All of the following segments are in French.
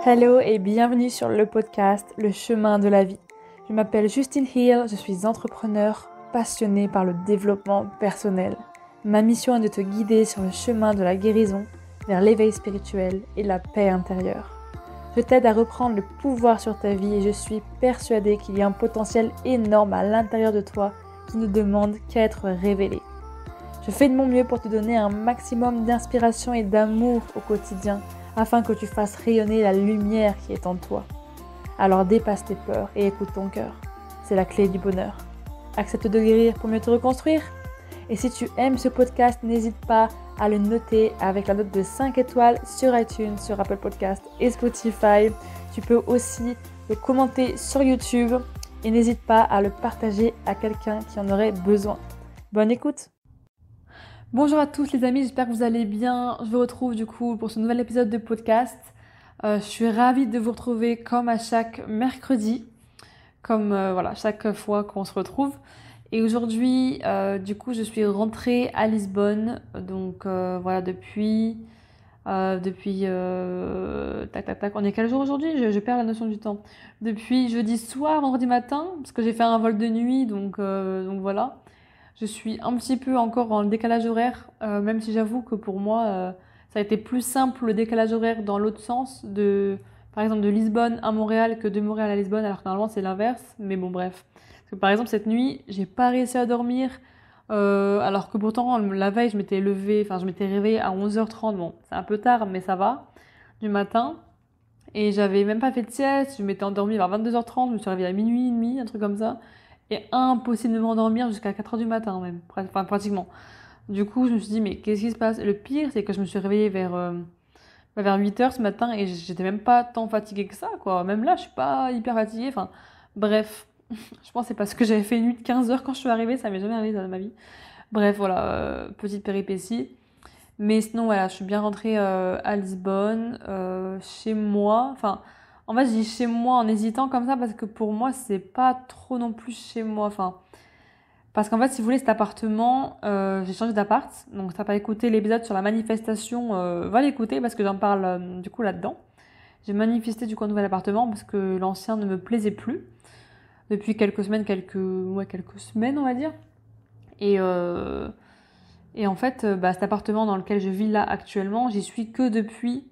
Hello et bienvenue sur le podcast Le chemin de la vie. Je m'appelle Justine Hill, je suis entrepreneur passionnée par le développement personnel. Ma mission est de te guider sur le chemin de la guérison vers l'éveil spirituel et la paix intérieure. Je t'aide à reprendre le pouvoir sur ta vie et je suis persuadée qu'il y a un potentiel énorme à l'intérieur de toi qui ne demande qu'à être révélé. Je fais de mon mieux pour te donner un maximum d'inspiration et d'amour au quotidien afin que tu fasses rayonner la lumière qui est en toi. Alors dépasse tes peurs et écoute ton cœur. C'est la clé du bonheur. Accepte de guérir pour mieux te reconstruire. Et si tu aimes ce podcast, n'hésite pas à le noter avec la note de 5 étoiles sur iTunes, sur Apple Podcast et Spotify. Tu peux aussi le commenter sur YouTube et n'hésite pas à le partager à quelqu'un qui en aurait besoin. Bonne écoute! Bonjour à tous les amis, j'espère que vous allez bien. Je vous retrouve du coup pour ce nouvel épisode de podcast. Je suis ravie de vous retrouver comme à chaque mercredi, chaque fois qu'on se retrouve. Et aujourd'hui, du coup, je suis rentrée à Lisbonne, donc depuis on est quel jour aujourd'hui? Je perds la notion du temps. Depuis jeudi soir, vendredi matin, parce que j'ai fait un vol de nuit, donc voilà. Je suis un petit peu encore en décalage horaire, même si j'avoue que pour moi, ça a été plus simple le décalage horaire dans l'autre sens, par exemple de Lisbonne à Montréal que de Montréal à Lisbonne, alors que normalement c'est l'inverse, mais bon bref. Parce que par exemple cette nuit, j'ai pas réussi à dormir, alors que pourtant la veille je m'étais réveillée à 11h30, bon c'est un peu tard mais ça va, du matin. Et j'avais même pas fait de sieste, je m'étais endormie vers 22h30, je me suis réveillée à minuit et demi, un truc comme ça. Et impossible de m'endormir jusqu'à 4h du matin même, pratiquement. Du coup, je me suis dit, mais qu'est-ce qui se passe? Le pire, c'est que je me suis réveillée vers 8h ce matin et j'étais même pas tant fatiguée que ça, quoi. Même là, je suis pas hyper fatiguée. Enfin, bref. Je pense que c'est parce que j'avais fait une nuit de 15h quand je suis arrivée, ça m'est jamais arrivé dans ma vie. Bref, voilà, petite péripétie. Mais sinon, voilà, je suis bien rentrée à Lisbonne, chez moi. Enfin, en fait, je dis chez moi en hésitant comme ça parce que pour moi, c'est pas trop non plus chez moi. Enfin, parce qu'en fait, si vous voulez, cet appartement, j'ai changé d'appart. Donc, si t'as pas écouté l'épisode sur la manifestation, va l'écouter parce que j'en parle du coup là-dedans. J'ai manifesté du coup un nouvel appartement parce que l'ancien ne me plaisait plus depuis quelques semaines, on va dire. Et en fait, cet appartement dans lequel je vis là actuellement, j'y suis que depuis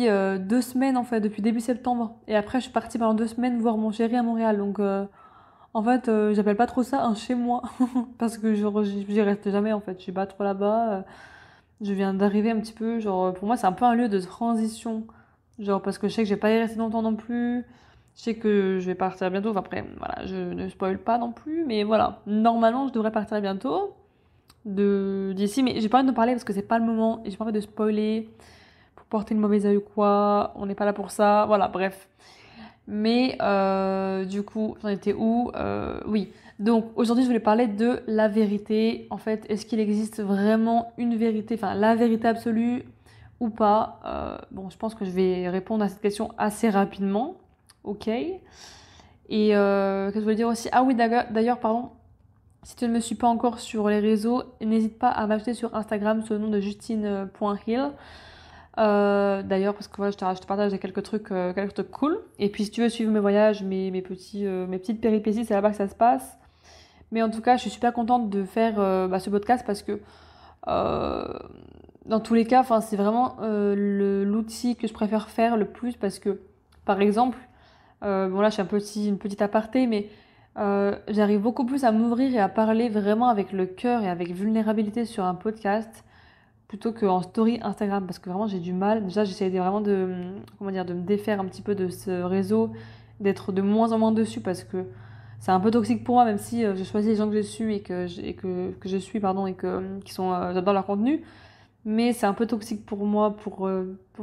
2 semaines en fait, depuis début septembre. Et après, je suis partie pendant 2 semaines voir mon chéri à Montréal. Donc, en fait, j'appelle pas trop ça un chez moi parce que j'y reste jamais en fait. Je suis pas trop là-bas. Je viens d'arriver un petit peu. Genre, pour moi, c'est un peu un lieu de transition. Genre, parce que je sais que je vais pas y rester longtemps non plus. Je sais que je vais partir bientôt. Enfin, après, voilà, je ne spoil pas non plus. Mais voilà, normalement, je devrais partir bientôt d'ici. Mais j'ai pas envie de parler parce que c'est pas le moment. Et j'ai pas envie de spoiler pour porter le mauvais œil ou quoi. On n'est pas là pour ça. Voilà, bref. Mais du coup, j'en étais où? Oui. Donc aujourd'hui, je voulais parler de la vérité. En fait, est-ce qu'il existe vraiment une vérité, enfin la vérité absolue ou pas? Bon, je pense que je vais répondre à cette question assez rapidement. Ok. Et qu'est-ce que je voulais dire aussi? Ah oui, d'ailleurs, pardon. Si tu ne me suis pas encore sur les réseaux, n'hésite pas à m'ajouter sur Instagram sous le nom de justine.hill. D'ailleurs, parce que voilà, je te partage quelques trucs cool. Et puis si tu veux suivre mes voyages, mes petites péripéties, c'est là-bas que ça se passe. Mais en tout cas, je suis super contente de faire ce podcast parce que dans tous les cas, c'est vraiment l'outil que je préfère faire le plus parce que, par exemple, bon là je suis une petite aparté, mais j'arrive beaucoup plus à m'ouvrir et à parler vraiment avec le cœur et avec vulnérabilité sur un podcast plutôt qu'en story Instagram parce que vraiment j'ai du mal. Déjà j'essaie vraiment de me défaire un petit peu de ce réseau, d'être de moins en moins dessus parce que c'est un peu toxique pour moi, même si je choisis les gens que je suis et que je suis pardon et qui sont j'adore leur contenu, mais c'est un peu toxique pour moi pour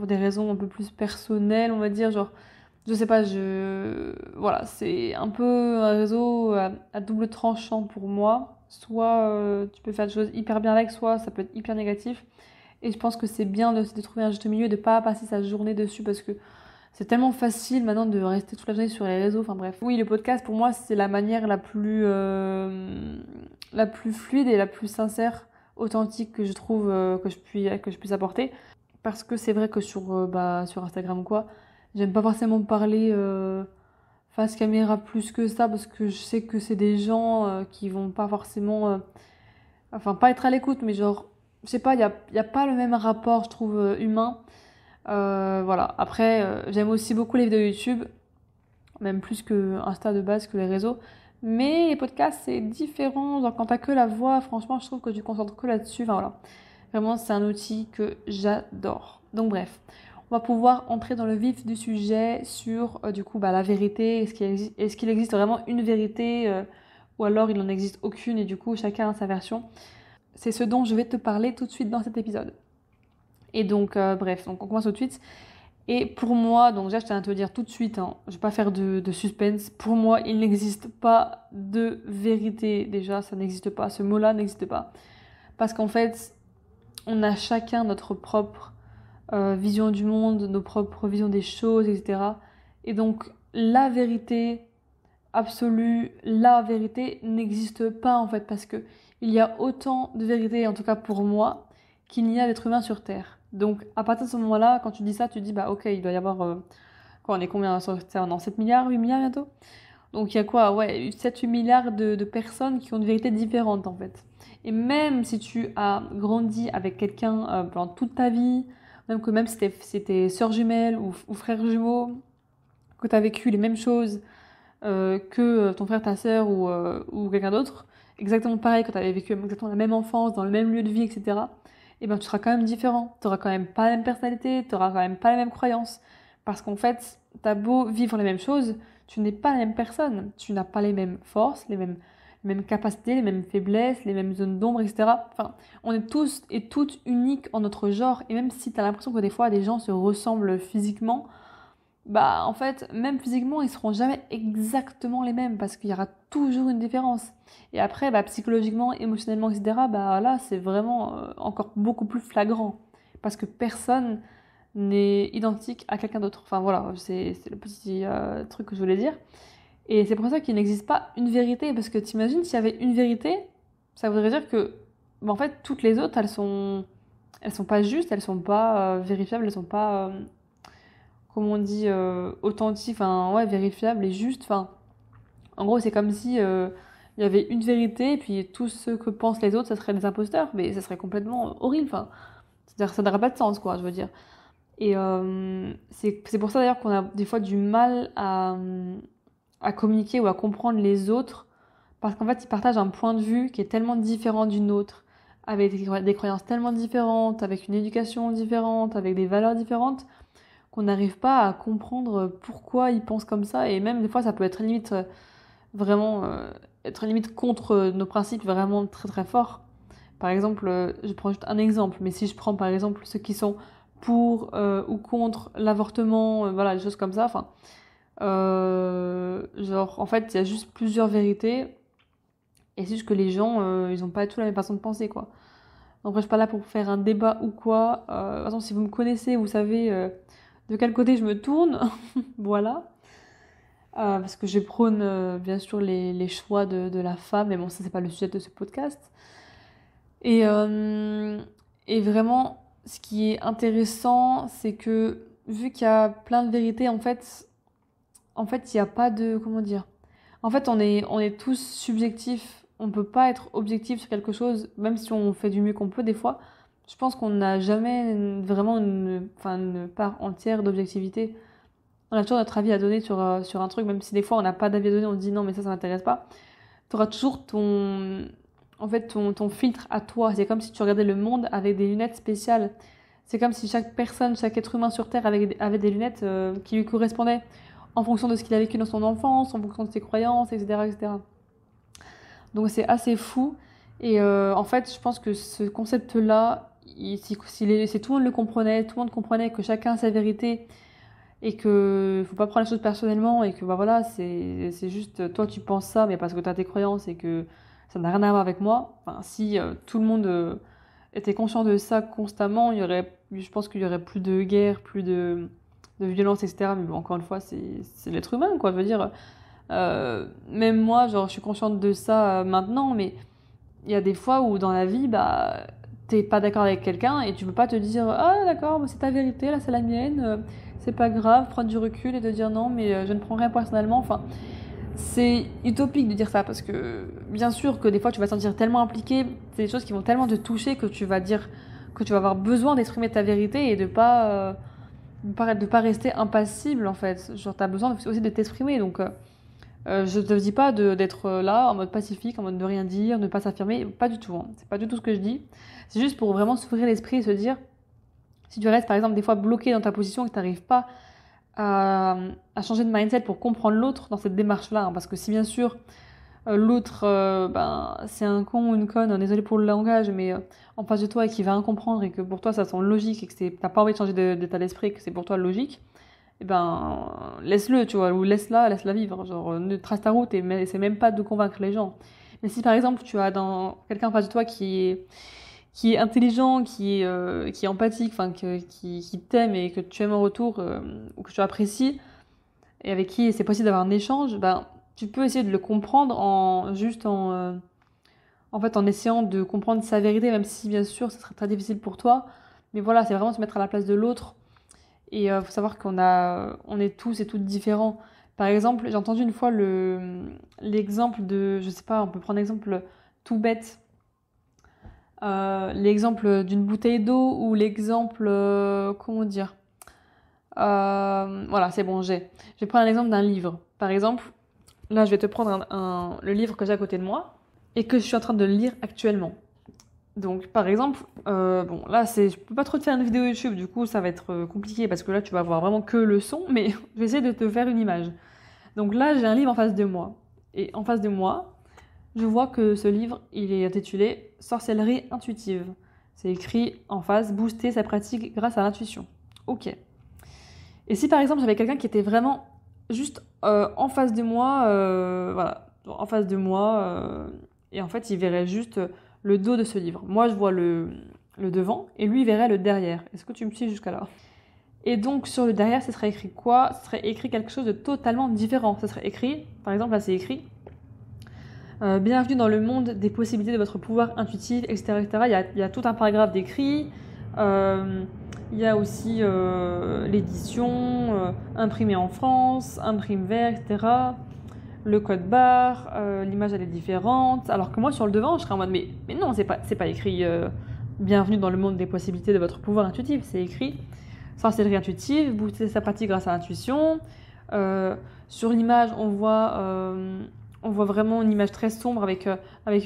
des raisons un peu plus personnelles, on va dire, genre je sais pas, voilà, c'est un peu un réseau à double tranchant pour moi. Soit tu peux faire des choses hyper bien avec, soit ça peut être hyper négatif. Et je pense que c'est bien de trouver un juste milieu et de pas passer sa journée dessus parce que c'est tellement facile maintenant de rester toute la journée sur les réseaux. Enfin bref. Oui, le podcast pour moi c'est la manière la plus fluide et la plus sincère, authentique que je trouve que je puisse apporter. parce que c'est vrai que sur Instagram ou quoi, j'aime pas forcément parler face caméra plus que ça, parce que je sais que c'est des gens qui vont pas forcément, enfin pas être à l'écoute, mais genre, je sais pas, y a pas le même rapport, je trouve, humain. Voilà. Après, j'aime aussi beaucoup les vidéos YouTube, même plus que Insta de base, que les réseaux. Mais les podcasts, c'est différent. Genre, quand t'as que la voix, franchement, je trouve que tu te concentres que là-dessus. Enfin, voilà. Vraiment, c'est un outil que j'adore. Donc, bref. On va pouvoir entrer dans le vif du sujet sur, du coup, la vérité. Est-ce qu'il existe vraiment une vérité ou alors il n'en existe aucune et du coup, chacun a sa version. C'est ce dont je vais te parler tout de suite dans cet épisode. Et donc, bref, donc on commence tout de suite. Et pour moi, donc déjà je tiens à te le dire tout de suite, hein, je vais pas faire de suspense. Pour moi, il n'existe pas de vérité. Déjà, ça n'existe pas. Ce mot-là n'existe pas. Parce qu'en fait, on a chacun notre propre vision du monde, nos propres visions des choses, etc. Et donc, la vérité absolue, la vérité n'existe pas en fait. Parce que il y a autant de vérité, en tout cas pour moi, qu'il n'y a d'êtres humains sur Terre. Donc, à partir de ce moment-là, quand tu dis ça, tu dis, bah ok, il doit y avoir... quoi, on est combien sur Terre? Non, 7 milliards, 8 milliards bientôt? Donc, il y a quoi? Ouais, 7-8 milliards de personnes qui ont une vérité différente, en fait. Et même si tu as grandi avec quelqu'un pendant toute ta vie, même si c'était sœurs jumelles ou frères jumeaux, que tu as vécu les mêmes choses que ton frère, ta sœur ou quelqu'un d'autre, exactement pareil, que tu avais vécu exactement la même enfance, dans le même lieu de vie, etc., et ben tu seras quand même différent. Tu n'auras quand même pas la même personnalité, tu n'auras quand même pas les mêmes croyances. Parce qu'en fait, tu as beau vivre les mêmes choses, tu n'es pas la même personne. Tu n'as pas les mêmes forces, les mêmes capacités, les mêmes faiblesses, les mêmes zones d'ombre, etc. Enfin, on est tous et toutes uniques en notre genre. Et même si tu as l'impression que des fois, des gens se ressemblent physiquement, bah en fait, même physiquement, ils seront jamais exactement les mêmes parce qu'il y aura toujours une différence. Et après, psychologiquement, émotionnellement, etc., bah là, c'est vraiment encore beaucoup plus flagrant parce que personne n'est identique à quelqu'un d'autre. Enfin voilà, c'est le petit truc que je voulais dire. Et c'est pour ça qu'il n'existe pas une vérité, parce que t'imagines s'il y avait une vérité, ça voudrait dire que, en fait, toutes les autres, elles sont pas justes, elles sont pas vérifiables, elles sont pas comment on dit, authentique, enfin, ouais, vérifiable et juste. Enfin, en gros, c'est comme si il y avait une vérité et puis tout ce que pensent les autres, ça serait des imposteurs, mais ça serait complètement horrible. Enfin, c'est-à-dire, ça n'aurait pas de sens, quoi, je veux dire. Et c'est pour ça d'ailleurs qu'on a des fois du mal à communiquer ou à comprendre les autres, parce qu'en fait, ils partagent un point de vue qui est tellement différent du nôtre, avec des croyances tellement différentes, avec une éducation différente, avec des valeurs différentes qu'on n'arrive pas à comprendre pourquoi ils pensent comme ça. Et même des fois, ça peut être limite vraiment être limite contre nos principes vraiment très très fort. Par exemple, je prends juste un exemple, mais si je prends par exemple ceux qui sont pour ou contre l'avortement, voilà, des choses comme ça, enfin, genre en fait, il y a juste plusieurs vérités et c'est juste que les gens, ils ont pas tous la même façon de penser, quoi. Donc, je suis pas là pour faire un débat ou quoi. De toute façon, si vous me connaissez, vous savez de quel côté je me tourne. Voilà. Parce que je prône bien sûr les choix de la femme, mais bon, ça, c'est pas le sujet de ce podcast. Et, et vraiment, ce qui est intéressant, c'est que vu qu'il y a plein de vérités, en fait, il n'y a pas de... Comment dire? En fait, on est tous subjectifs. On peut pas être objectif sur quelque chose, même si on fait du mieux qu'on peut des fois. Je pense qu'on n'a jamais vraiment une part entière d'objectivité. On a toujours notre avis à donner sur un truc, même si des fois on n'a pas d'avis à donner, on se dit non, mais ça m'intéresse pas. Tu auras toujours ton filtre à toi. C'est comme si tu regardais le monde avec des lunettes spéciales. C'est comme si chaque personne, chaque être humain sur Terre avait des lunettes qui lui correspondaient en fonction de ce qu'il a vécu dans son enfance, en fonction de ses croyances, etc., etc. Donc c'est assez fou. Et en fait, je pense que ce concept-là, si tout le monde le comprenait, tout le monde comprenait que chacun a sa vérité et que faut pas prendre les choses personnellement et que voilà, c'est juste toi tu penses ça, mais parce que tu as tes croyances et que ça n'a rien à voir avec moi. Enfin, si tout le monde était conscient de ça constamment, je pense qu'il y aurait plus de guerre, plus de violence, etc. Mais bon, encore une fois, c'est l'être humain, quoi. Je veux dire, même moi, genre, je suis consciente de ça maintenant, mais il y a des fois où dans la vie, t'es pas d'accord avec quelqu'un et tu peux pas te dire ah d'accord, c'est ta vérité, là c'est la mienne, c'est pas grave, prendre du recul et te dire non mais je ne prends rien personnellement. Enfin, c'est utopique de dire ça parce que bien sûr que des fois tu vas te sentir tellement impliqué, c'est des choses qui vont tellement te toucher que tu vas dire que tu vas avoir besoin d'exprimer ta vérité et de pas rester impassible en fait. Genre t'as besoin aussi de t'exprimer donc je te dis pas d'être là en mode pacifique, en mode de rien dire, de pas s'affirmer, pas du tout, hein. C'est pas du tout ce que je dis. C'est juste pour vraiment s'ouvrir l'esprit et se dire, si tu restes par exemple des fois bloqué dans ta position et que tu n'arrives pas à, à changer de mindset pour comprendre l'autre dans cette démarche-là, hein, parce que si bien sûr l'autre c'est un con ou une conne, désolé pour le langage, mais en face de toi et qui va rien comprendre et que pour toi ça semble logique et que t'as pas envie de changer d'état d'esprit, que c'est pour toi logique, eh ben laisse-le, tu vois, ou laisse-la vivre, genre ne trace ta route et essaie même pas de convaincre les gens. Mais si par exemple tu as dans quelqu'un en face de toi qui est intelligent, qui est empathique, enfin qui t'aime et que tu aimes en retour ou que tu apprécies et avec qui c'est possible d'avoir un échange, ben tu peux essayer de le comprendre en fait en essayant de comprendre sa vérité, même si bien sûr ce serait très difficile pour toi. Mais voilà, c'est vraiment se mettre à la place de l'autre. Et faut savoir on est tous et toutes différents. Par exemple, j'ai entendu une fois l'exemple de, je sais pas, on peut prendre l'exemple tout bête, l'exemple d'une bouteille d'eau ou l'exemple, comment dire, voilà, c'est bon, je vais prendre un exemple d'un livre. Par exemple, là, je vais te prendre le livre que j'ai à côté de moi et que je suis en train de lire actuellement. Donc, par exemple, bon, là, je peux pas trop te faire une vidéo YouTube, du coup, ça va être compliqué parce que là, tu vas voir vraiment que le son, mais je vais essayer de te faire une image. Donc là, j'ai un livre en face de moi. Et en face de moi, je vois que ce livre, il est intitulé Sorcellerie intuitive. C'est écrit en face, booster sa pratique grâce à l'intuition. Ok. Et si par exemple, j'avais quelqu'un qui était vraiment juste en face de moi, voilà, en face de moi, et en fait, il verrait juste le dos de ce livre. Moi, je vois le devant et lui, il verrait le derrière. Est-ce que tu me suis jusqu'à là? Et donc, sur le derrière, ce serait écrit quoi? Ce serait écrit quelque chose de totalement différent. Ce serait écrit, par exemple, là, c'est écrit bienvenue dans le monde des possibilités de votre pouvoir intuitif, etc. etc. Il y a tout un paragraphe d'écrit. Il y a aussi l'édition, imprimée en France, imprime vert, etc. Le code barre, l'image elle est différente. Alors que moi sur le devant, je serais en mode mais non, c'est pas écrit bienvenue dans le monde des possibilités de votre pouvoir intuitif. C'est écrit sorcellerie intuitive, booster sa pratique grâce à l'intuition. Sur l'image, on voit vraiment une image très sombre avec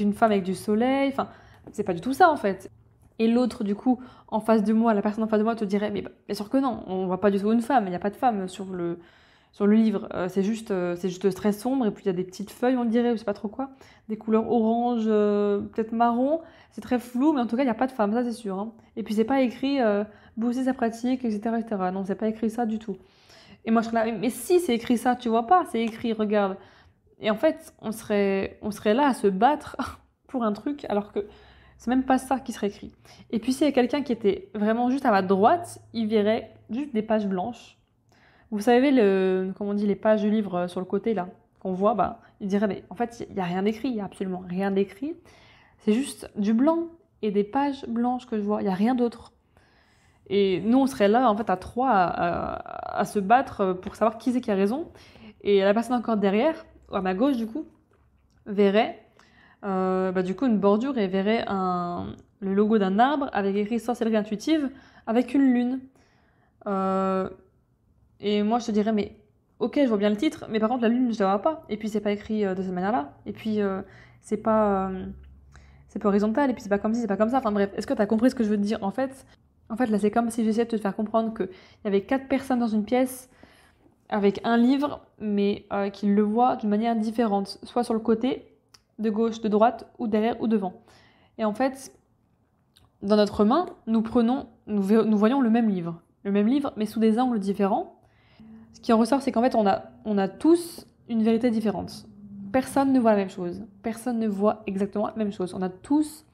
une femme avec du soleil. Enfin, c'est pas du tout ça en fait. Et l'autre, du coup, en face de moi, la personne en face de moi te dirait mais bien sûr que non, on voit pas du tout une femme. Il n'y a pas de femme sur le livre. C'est juste très sombre et puis il y a des petites feuilles, on dirait, ou je sais pas trop quoi, des couleurs orange, peut-être marron. C'est très flou, mais en tout cas, il n'y a pas de femme, ça c'est sûr. Hein. Et puis c'est pas écrit booster sa pratique, etc., etc. Non, c'est pas écrit ça du tout. Et moi je serais là, mais si c'est écrit ça, tu vois pas, c'est écrit, regarde. Et en fait, on serait là à se battre pour un truc, alors que c'est même pas ça qui serait écrit. Et puis s'il y a quelqu'un qui était vraiment juste à ma droite, il verrait juste des pages blanches. Vous savez, comment on dit, les pages du livre sur le côté là, qu'on voit, il dirait, mais en fait, il n'y a rien d'écrit, il n'y a absolument rien d'écrit. C'est juste du blanc et des pages blanches que je vois, il n'y a rien d'autre. Et nous, on serait là, en fait, à trois, à se battre pour savoir qui c'est qui a raison. Et la personne encore derrière, à ma gauche, du coup, verrait, du coup, une bordure et verrait le logo d'un arbre avec écrit sorcellerie intuitive avec une lune. Et moi, je te dirais, mais ok, je vois bien le titre, mais par contre, la lune, je ne la vois pas. Et puis, c'est pas écrit de cette manière-là. Et puis, c'est pas horizontal. Et puis, c'est pas comme ci, c'est pas comme ça. Enfin bref, est-ce que tu as compris ce que je veux te dire? En fait, là, c'est comme si j'essayais de te faire comprendre qu'il y avait 4 personnes dans une pièce avec un livre, mais qu'ils le voient d'une manière différente. Soit sur le côté, de gauche, de droite, ou derrière, ou devant. Et en fait, dans notre main, nous voyons le même livre. Le même livre, mais sous des angles différents. Ce qui en ressort, c'est qu'en fait, on a tous une vérité différente. Personne ne voit la même chose. Personne ne voit exactement la même chose. On a tous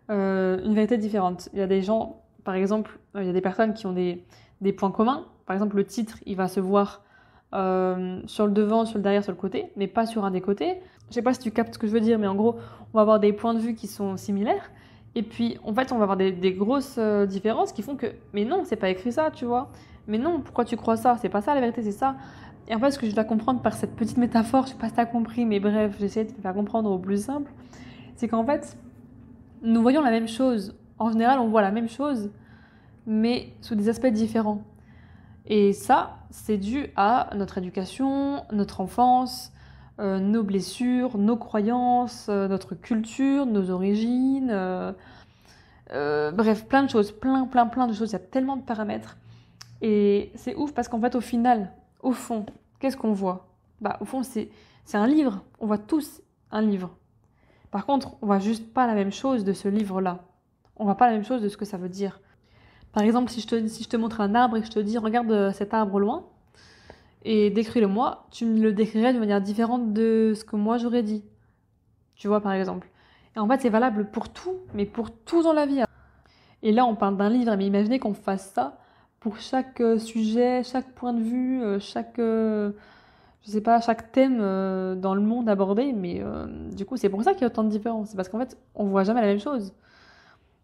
une vérité différente. Il y a des gens, par exemple, il y a des personnes qui ont des points communs. Par exemple, le titre, il va se voir sur le devant, sur le derrière, sur le côté, mais pas sur un des côtés. Je sais pas si tu captes ce que je veux dire, mais en gros, on va avoir des points de vue qui sont similaires. Et puis, en fait, on va avoir des grosses différences qui font que, mais non, c'est pas écrit ça, tu vois. Mais non, pourquoi tu crois ça? C'est pas ça la vérité, c'est ça. Et en fait, ce que je dois comprendre par cette petite métaphore, je sais pas si t'as compris, mais bref, j'essaie de te faire comprendre au plus simple, c'est qu'en fait, nous voyons la même chose. En général, on voit la même chose, mais sous des aspects différents. Et ça, c'est dû à notre éducation, notre enfance, nos blessures, nos croyances, notre culture, nos origines, bref, plein de choses, plein de choses. Il y a tellement de paramètres. Et c'est ouf parce qu'en fait, au final, au fond, qu'est-ce qu'on voit? Bah, au fond, c'est un livre. On voit tous un livre. Par contre, on voit juste pas la même chose de ce livre-là. On voit pas la même chose de ce que ça veut dire. Par exemple, si je te montre un arbre et que je te dis, regarde cet arbre au loin, et décris-le-moi, tu me le décrirais de manière différente de ce que moi j'aurais dit. Tu vois, par exemple. Et en fait, c'est valable pour tout, mais pour tout dans la vie. Et là, on parle d'un livre, mais imaginez qu'on fasse ça pour chaque sujet, chaque point de vue, je sais pas, chaque thème dans le monde abordé. Mais du coup, c'est pour ça qu'il y a autant de différences. C'est parce qu'en fait, on voit jamais la même chose.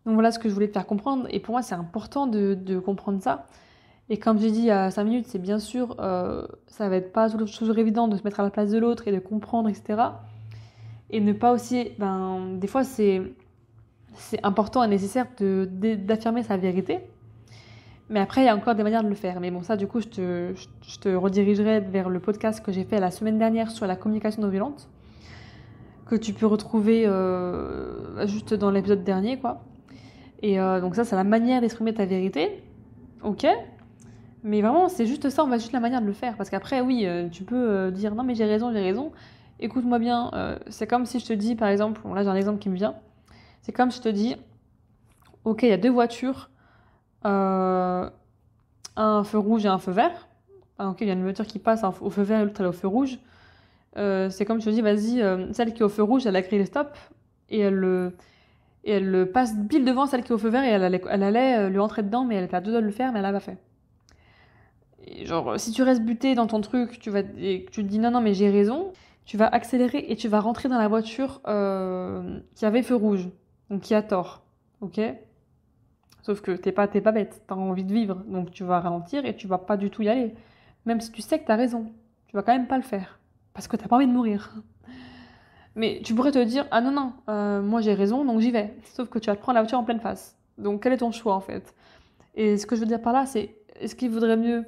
Donc voilà ce que je voulais te faire comprendre. Et pour moi, c'est important de comprendre ça. Et comme j'ai dit il y a 5 minutes, c'est bien sûr, ça va être pas toujours évident de se mettre à la place de l'autre et de comprendre, etc. Et ne pas aussi, des fois c'est important et nécessaire d'affirmer sa vérité. Mais après, il y a encore des manières de le faire. Mais bon, ça, du coup, je te redirigerai vers le podcast que j'ai fait la semaine dernière sur la communication non violente, que tu peux retrouver juste dans l'épisode dernier, quoi. Et donc ça, c'est la manière d'exprimer ta vérité. Ok. Mais vraiment, c'est juste ça, on va juste la manière de le faire. Parce qu'après, oui, tu peux dire non, mais j'ai raison. Écoute-moi bien. C'est comme si je te dis, par exemple, bon, là j'ai un exemple qui me vient. C'est comme si je te dis, ok, il y a 2 voitures, un feu rouge et un feu vert. Ah, ok, il y a une voiture qui passe au feu vert et l'autre elle est au feu rouge. C'est comme si je te dis, vas-y, celle qui est au feu rouge, elle a crié le stop et elle passe pile devant celle qui est au feu vert et elle allait lui entrer dedans, mais elle était à 2 doigts de le faire, mais elle l'a pas fait. Et genre, si tu restes buté dans ton truc, et que tu te dis non, mais j'ai raison, tu vas accélérer et tu vas rentrer dans la voiture qui avait feu rouge, donc qui a tort, ok? Sauf que t'es pas bête, t'as envie de vivre, donc tu vas ralentir et tu vas pas du tout y aller. Même si tu sais que t'as raison, tu vas quand même pas le faire, parce que t'as pas envie de mourir. Mais tu pourrais te dire, ah non, moi j'ai raison, donc j'y vais. Sauf que tu vas te prendre la voiture en pleine face. Donc quel est ton choix en fait? Et ce que je veux dire par là, c'est, est-ce qu'il vaudrait mieux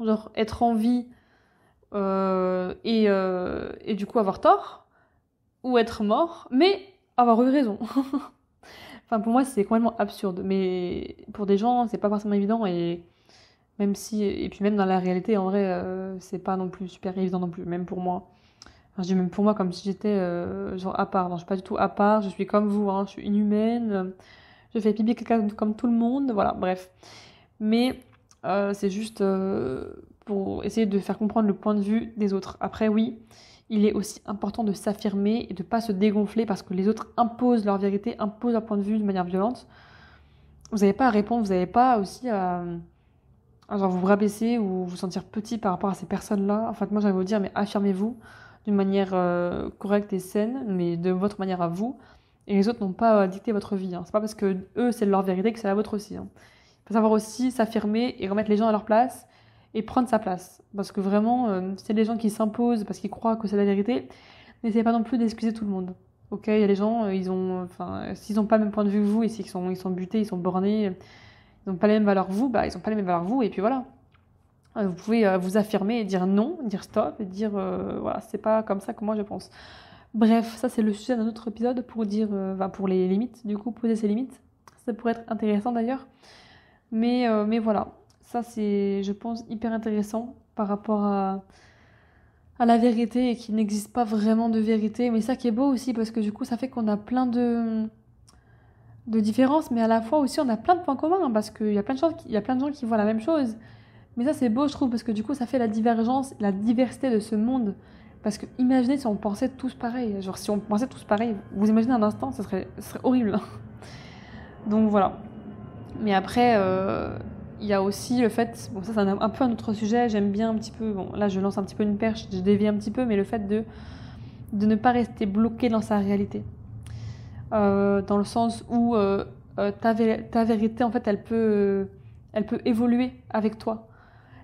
genre être en vie et du coup avoir tort, ou être mort, mais avoir eu raison? Enfin, pour moi, c'est complètement absurde. Mais pour des gens, c'est pas forcément évident. Et même si, et puis même dans la réalité, en vrai, c'est pas non plus super évident non plus. Même pour moi. Enfin, je dis même pour moi comme si j'étais genre à part. Non, je suis pas du tout à part. Je suis comme vous. Hein, je suis inhumaine. Je fais pipi caca comme tout le monde. Voilà, bref. Mais c'est juste pour essayer de faire comprendre le point de vue des autres. Après, oui, il est aussi important de s'affirmer et de ne pas se dégonfler parce que les autres imposent leur vérité, imposent leur point de vue de manière violente. Vous n'avez pas à répondre, vous n'avez pas aussi à genre vous rabaisser ou vous sentir petit par rapport à ces personnes-là. En fait, moi, j'aimerais vous dire, mais affirmez-vous d'une manière correcte et saine, mais de votre manière à vous. Et les autres n'ont pas à dicter votre vie. Hein. C'est pas parce que eux, c'est leur vérité que c'est la vôtre aussi. Hein. Il faut savoir aussi s'affirmer et remettre les gens à leur place et prendre sa place. Parce que vraiment, c'est les gens qui s'imposent parce qu'ils croient que c'est la vérité. N'essayez pas non plus d'excuser tout le monde. Ok, il y a des gens, s'ils n'ont pas le même point de vue que vous, et s'ils sont butés, ils sont bornés, ils n'ont pas les mêmes valeurs que vous, bah ils n'ont pas les mêmes valeurs que vous, et puis voilà. Vous pouvez vous affirmer et dire non, dire stop, et dire voilà, c'est pas comme ça que moi je pense. Bref, ça c'est le sujet d'un autre épisode pour dire, pour les limites, du coup, poser ses limites. Ça pourrait être intéressant d'ailleurs. Mais voilà, ça c'est, je pense, hyper intéressant par rapport à la vérité et qu'il n'existe pas vraiment de vérité. Mais ça qui est beau aussi parce que du coup ça fait qu'on a plein de différences, mais à la fois aussi on a plein de points communs parce qu'il y a plein de gens qui voient la même chose. Mais ça c'est beau je trouve parce que du coup ça fait la divergence, la diversité de ce monde. Parce que imaginez si on pensait tous pareil. Genre si on pensait tous pareil, vous imaginez un instant, ce serait horrible. Donc voilà. Mais après, il y a aussi le fait, bon ça c'est un peu un autre sujet, j'aime bien un petit peu, bon là je lance un petit peu une perche, je dévie un petit peu, mais le fait de ne pas rester bloqué dans sa réalité. dans le sens où ta vérité, en fait, elle peut évoluer avec toi.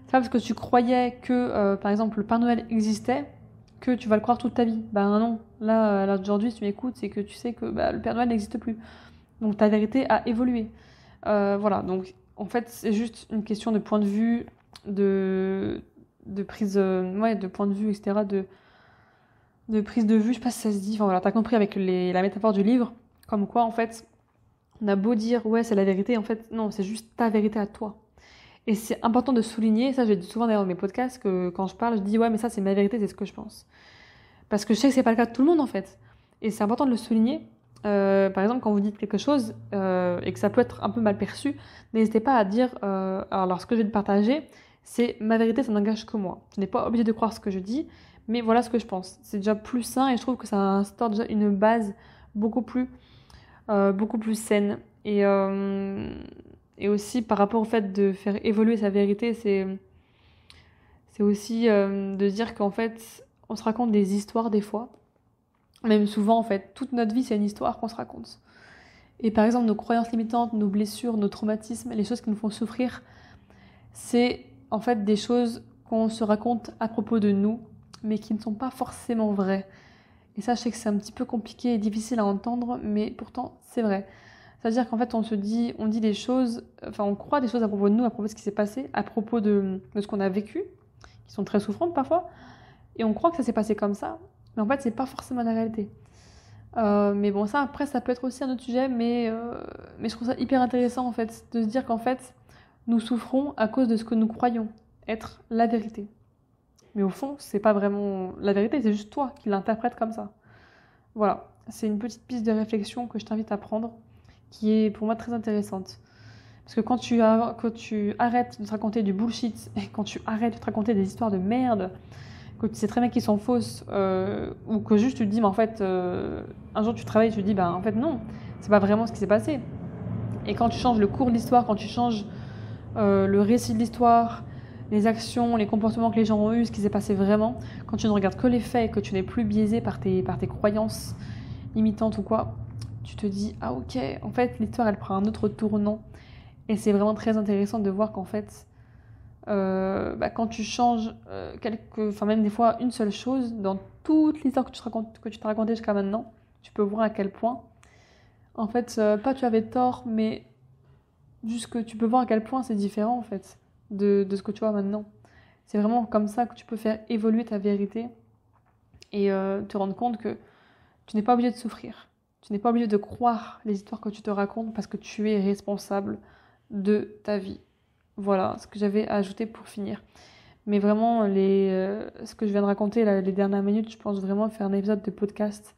C'est pas parce que tu croyais que, par exemple, le Père Noël existait que tu vas le croire toute ta vie. Ben non. Là aujourd'hui, si tu m'écoutes, c'est que tu sais que le Père Noël n'existe plus. Donc ta vérité a évolué. Voilà, donc en fait, c'est juste une question de point de vue, de prise, ouais, de point de vue, etc., de prise de vue, je sais pas si ça se dit. Enfin voilà, t'as compris avec la métaphore du livre, comme quoi, en fait, on a beau dire, ouais, c'est la vérité, en fait, non, c'est juste ta vérité à toi. Et c'est important de souligner, ça je le dis souvent d'ailleurs dans mes podcasts, que quand je parle, je dis, ouais, mais ça c'est ma vérité, c'est ce que je pense. Parce que je sais que c'est pas le cas de tout le monde, en fait. Et c'est important de le souligner. Par exemple, quand vous dites quelque chose et que ça peut être un peu mal perçu, n'hésitez pas à dire alors ce que je vais te partager, c'est ma vérité, ça n'engage que moi. Tu n'es pas obligé de croire ce que je dis, mais voilà ce que je pense. C'est déjà plus sain et je trouve que ça instaure déjà une base beaucoup beaucoup plus saine. Et aussi par rapport au fait de faire évoluer sa vérité, c'est aussi de dire qu'en fait, on se raconte des histoires des fois. Même souvent, en fait, toute notre vie, c'est une histoire qu'on se raconte. Et par exemple, nos croyances limitantes, nos blessures, nos traumatismes, les choses qui nous font souffrir, c'est en fait des choses qu'on se raconte à propos de nous, mais qui ne sont pas forcément vraies. Et ça, je sais que c'est un petit peu compliqué et difficile à entendre, mais pourtant, c'est vrai. C'est-à-dire qu'en fait, on dit des choses, enfin, on croit des choses à propos de nous, à propos de ce qui s'est passé, à propos de ce qu'on a vécu, qui sont très souffrantes parfois, et on croit que ça s'est passé comme ça, mais en fait, c'est pas forcément la réalité. Mais bon, ça, après, ça peut être aussi un autre sujet, mais je trouve ça hyper intéressant, en fait, de se dire qu'en fait, nous souffrons à cause de ce que nous croyons être la vérité. Mais au fond, c'est pas vraiment la vérité, c'est juste toi qui l'interprètes comme ça. Voilà, c'est une petite piste de réflexion que je t'invite à prendre, qui est pour moi très intéressante. Parce que quand tu arrêtes de te raconter du bullshit, et quand tu arrêtes de te raconter des histoires de merde, que tu sais très bien qu'ils sont fausses, ou que juste tu te dis, mais en fait, un jour tu travailles et tu te dis, en fait non, c'est pas vraiment ce qui s'est passé. Et quand tu changes le cours de l'histoire, quand tu changes le récit de l'histoire, les actions, les comportements que les gens ont eus, ce qui s'est passé vraiment, quand tu ne regardes que les faits et que tu n'es plus biaisé par tes croyances limitantes ou quoi, tu te dis, ah ok, en fait l'histoire elle prend un autre tournant. Et c'est vraiment très intéressant de voir qu'en fait, quand tu changes enfin même des fois une seule chose dans toute l'histoire que tu t'es racontée jusqu'à maintenant, tu peux voir à quel point, en fait, pas tu avais tort, mais juste que tu peux voir à quel point c'est différent en fait de ce que tu vois maintenant. C'est vraiment comme ça que tu peux faire évoluer ta vérité et te rendre compte que tu n'es pas obligé de souffrir. Tu n'es pas obligé de croire les histoires que tu te racontes parce que tu es responsable de ta vie. Voilà ce que j'avais à ajouter pour finir. Mais vraiment, ce que je viens de raconter là, les dernières minutes, je pense vraiment faire un épisode de podcast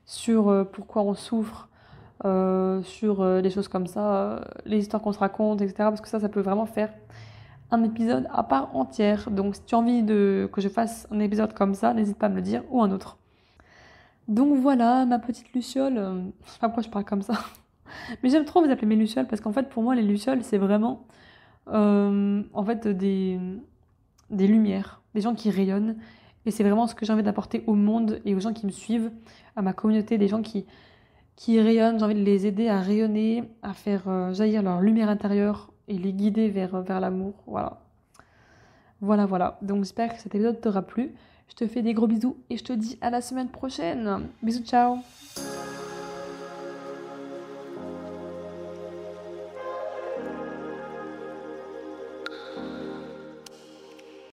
sur pourquoi on souffre, sur des choses comme ça, les histoires qu'on se raconte, etc. Parce que ça peut vraiment faire un épisode à part entière. Donc si tu as envie que je fasse un épisode comme ça, n'hésite pas à me le dire ou un autre. Donc voilà, ma petite Luciole. Je sais pas pourquoi je parle comme ça. Mais j'aime trop vous appeler mes Lucioles parce qu'en fait, pour moi, les Lucioles, c'est vraiment en fait des lumières, des gens qui rayonnent. Et c'est vraiment ce que j'ai envie d'apporter au monde et aux gens qui me suivent, à ma communauté, des gens qui rayonnent. J'ai envie de les aider à rayonner, à faire jaillir leur lumière intérieure et les guider vers l'amour. Voilà. Voilà. Donc j'espère que cet épisode t'aura plu. Je te fais des gros bisous et je te dis à la semaine prochaine. Bisous, ciao!